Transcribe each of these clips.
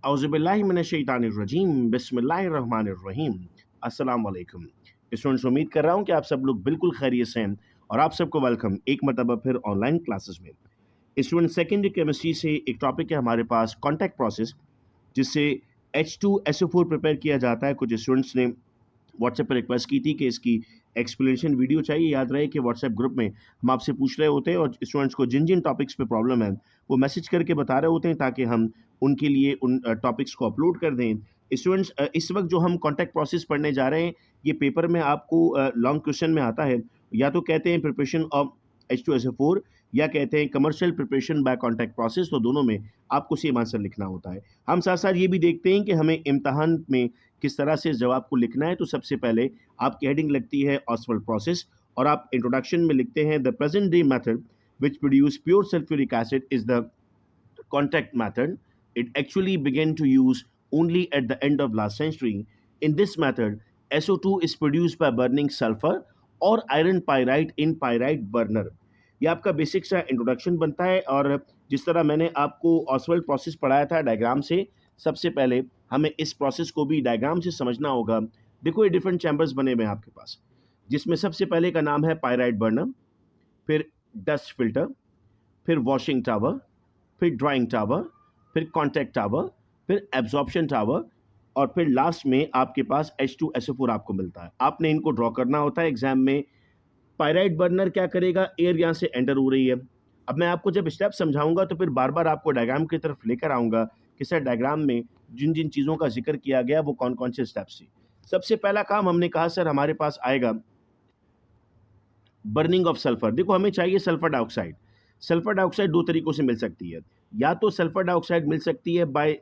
औज़ुबिल्लाहिमिनश्शैतानिर्रजीम बिस्मिल्लाहिर्रहमानिर्रहीम। अस्सलाम वालेकुम। स्टूडेंट्स, उम्मीद कर रहा हूँ कि आप सब लोग बिल्कुल खैरियत से हैं और आप सबको वेलकम एक मरतबा फिर ऑनलाइन क्लासेस में। स्टूडेंट, सेकेंडरी केमिस्ट्री से एक टॉपिक है हमारे पास कॉन्टैक्ट प्रोसेस, जिससे H2SO4 प्रिपेयर किया जाता है। कुछ स्टूडेंट्स ने व्हाट्सएप पर रिक्वेस्ट की थी कि इसकी एक्सप्लेनेशन वीडियो चाहिए। याद रहे कि व्हाट्सएप ग्रुप में हम आपसे पूछ रहे होते हैं और स्टूडेंट्स को जिन जिन टॉपिक्स पे प्रॉब्लम है वो मैसेज करके बता रहे होते हैं ताकि हम उनके लिए उन टॉपिक्स को अपलोड कर दें। स्टूडेंट्स, इस वक्त जो हम कॉन्टैक्ट प्रोसेस पढ़ने जा रहे हैं, ये पेपर में आपको लॉन्ग क्वेश्चन में आता है। या तो कहते हैं प्रिपरेशन ऑफ H2SO4 या कहते हैं commercial preparation bye contact process, तो दोनों में आपको सेम आंसर लिखना होता है। हम साथ साथ ये भी देखते हैं कि हमें इम्तहान में किस तरह से जवाब को लिखना है। तो सबसे पहले आपकी हेडिंग लगती है ऑसवाल्ड प्रोसेस और आप इंट्रोडक्शन में लिखते हैं the present day method which produce pure sulfuric acid is the contact method. It actually began to use only at the end of last century. In this method, SO2 is produced by burning sulfur or iron pyrite in pyrite burner. ये आपका basic सा introduction बनता है और जिस तरह मैंने आपको ऑसवाल्ड प्रोसेस पढ़ाया था डायग्राम से, सबसे पहले हमें इस प्रोसेस को भी डायग्राम से समझना होगा। देखो, ये डिफरेंट चैम्बर्स बने हुए हैं आपके पास, जिसमें सबसे पहले का नाम है पायराइट बर्नर, फिर डस्ट फिल्टर, फिर वॉशिंग टावर, फिर ड्राइंग टावर, फिर कॉन्टैक्ट टावर, फिर एब्जॉर्प्शन टावर और फिर लास्ट में आपके पास H2SO4 आपको मिलता है। आपने इनको ड्रॉ करना होता है एग्जाम में। पायराइट बर्नर क्या करेगा, एयर यहाँ से एंटर हो रही है। अब मैं आपको जब स्टेप समझाऊंगा तो फिर बार बार आपको डायग्राम की तरफ लेकर आऊंगा कि सर डायग्राम में जिन जिन चीज़ों का जिक्र किया गया वो कौन कौन से स्टेप्स थे। सबसे पहला काम हमने कहा सर हमारे पास आएगा बर्निंग ऑफ सल्फर। देखो, हमें चाहिए सल्फर डाइऑक्साइड। सल्फर डाइऑक्साइड दो तरीकों से मिल सकती है। या तो सल्फर डाइऑक्साइड मिल सकती है bye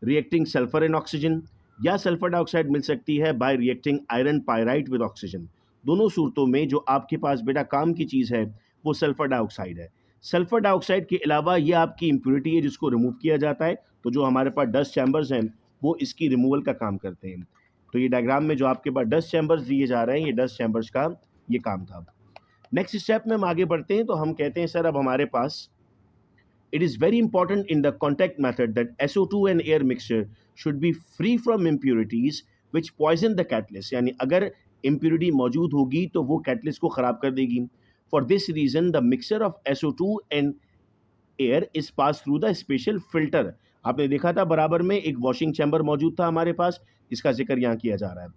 reacting sulphur and oxygen, या सल्फर डाइऑक्साइड मिल सकती है bye reacting iron pyrite with oxygen. दोनों सूरतों में जो आपके पास बेटा काम की चीज़ है वो सल्फर डाइऑक्साइड है। सल्फर डाइऑक्साइड के अलावा ये आपकी इम्प्योरिटी है जिसको रिमूव किया जाता है। तो जो हमारे पास डस्ट चैम्बर्स हैं वो इसकी रिमूवल का काम करते हैं। तो ये डायग्राम में जो आपके पास डस्ट चैम्बर्स दिए जा रहे हैं, ये डस्ट चैम्बर्स का ये काम था। नेक्स्ट स्टेप में हम आगे बढ़ते हैं तो हम कहते हैं सर अब हमारे पास it is very important in the contact method that SO2 and air mixture should be free from impurities which poison the catalyst। यानी अगर impurity मौजूद होगी तो वो catalyst को ख़राब कर देगी। For this reason the mixture of SO2 and air is passed through the special filter। आपने देखा था बराबर में एक वॉशिंग चैम्बर मौजूद था हमारे पास, इसका जिक्र यहाँ किया जा रहा है।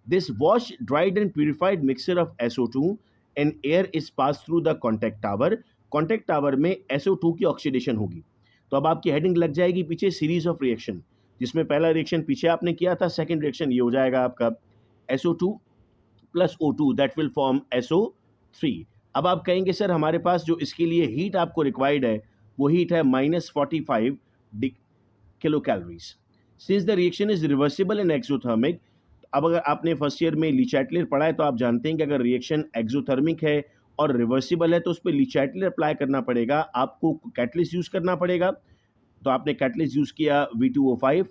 This washed, dried and purified mixture of SO2 and air is passed through the contact tower। contact tower में SO2 की ऑक्सीडेशन होगी। तो अब आपकी हेडिंग लग जाएगी पीछे सीरीज ऑफ रिएक्शन, जिसमें पहला रिएक्शन पीछे आपने किया था, सेकंड रिएक्शन ये हो जाएगा आपका SO2 plus O2 that will form SO3। अब आप कहेंगे सर हमारे पास जो इसके लिए हीट आपको रिक्वायर्ड है वो हीट है -45 kilo calories. Since the reaction is reversible in exothermic, अब अगर आपने फर्स्ट ईयर में ली चैटलर पढ़ा है तो आप जानते हैं कि अगर रिएक्शन एक्सोथर्मिक है और रिवर्सिबल है तो उस पर ली चैटलर अप्लाई करना पड़ेगा, आपको कैटलिस्ट यूज़ करना पड़ेगा। तो आपने कैटलिस्ट यूज़ किया V2O5।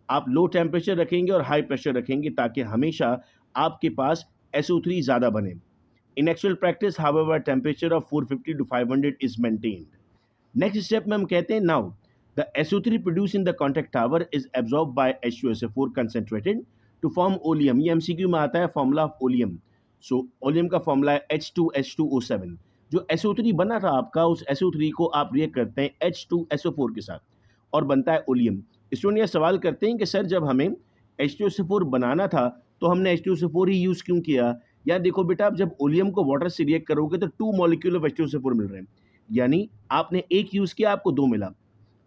आप लो टेम्परेचर रखेंगे और हाई प्रेशर रखेंगे ताकि हमेशा आपके पास SO3 ज़्यादा बने। In actual practice however temperature of 450 to 500 is maintained. Next step में हम कहते हैं now the SO3 produce in the contact tower is absorb by H2SO4 concentrated to form oleum. ये MCQ में आता है formula of oleum. So oleum का formula है H2H2O7। जो SO3 बना था आपका, उस SO3 को आप रिएक्ट करते हैं H2SO4 के साथ और बनता है ओलियम। स्टूडेंट ये सवाल करते हैं कि सर जब हमें H2SO4 बनाना था तो हमने H2SO4 ही यूज़ क्यों किया। यार देखो बेटा, आप जब ओलियम को वाटर से रिएक्ट करोगे तो 2 मॉलिक्यूल ऑफ H2SO4 मिल रहे हैं। यानी आपने एक यूज़ किया, आपको 2 मिला।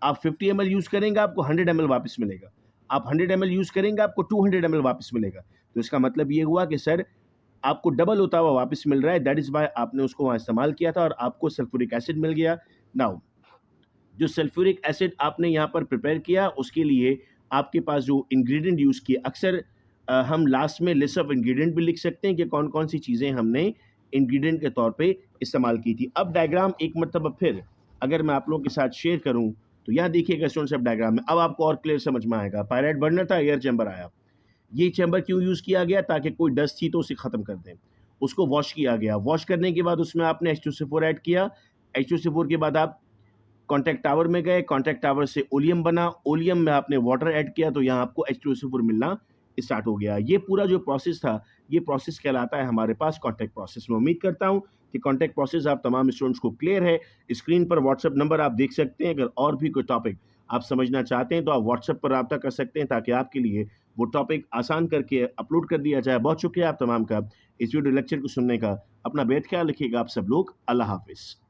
आप 50 ml यूज़ करेंगे, आपको 100 ml वापस मिलेगा। आप 100 ml यूज़ करेंगे, आपको 200 ml वापस मिलेगा। तो इसका मतलब ये हुआ कि सर आपको डबल होता हुआ वापस मिल रहा है। दैट इज़ वाई आपने उसको वहाँ इस्तेमाल किया था और आपको सल्फ्यूरिक एसिड मिल गया। नाउ जो सल्फ्यूरिक एसिड आपने यहाँ पर प्रिपेयर किया उसके लिए आपके पास जो इंग्रेडिएंट यूज़ किए, अक्सर हम लास्ट में लिस्ट ऑफ इंग्रेडिएंट भी लिख सकते हैं कि कौन कौन सी चीज़ें हमने इंग्रेडिएंट के तौर पे इस्तेमाल की थी। अब डायग्राम एक मरतबा फिर अगर मैं आप लोगों के साथ शेयर करूँ तो यहाँ देखिएगा स्टूडेंट्स, अब डायग्राम में अब आपको और क्लियर समझ में आएगा। पायराइट बर्नर था, एयर चैम्बर आया। ये चैम्बर क्यों यूज़ किया गया, ताकि कोई डस्ट थी तो उसे ख़त्म कर दें। उसको वॉश किया गया, वॉश करने के बाद उसमें आपने H2SO4 ऐड किया। H2SO4 के बाद आप कॉन्टैक्ट टावर में गए, कॉन्टैक्ट टावर से ओलियम बना, ओलियम में आपने वाटर ऐड किया तो यहाँ आपको H2SO4 मिलना स्टार्ट हो गया। ये पूरा जो प्रोसेस था, ये प्रोसेस कहलाता है हमारे पास कॉन्टैक्ट प्रोसेस। मैं उम्मीद करता हूँ कि कॉन्टैक्ट प्रोसेस आप तमाम स्टूडेंट्स को क्लियर है। स्क्रीन पर व्हाट्सएप नंबर आप देख सकते हैं। अगर और भी कोई टॉपिक आप समझना चाहते हैं तो आप व्हाट्सएप पर राब्ता कर सकते हैं ताकि आपके लिए वो टॉपिक आसान करके अपलोड कर दिया जाए। बहुत शुक्रिया आप तमाम का इस वीडियो लेक्चर को सुनने का। अपना बेहद ख्याल रखिएगा आप सब लोग। अल्लाह हाफ़िज़।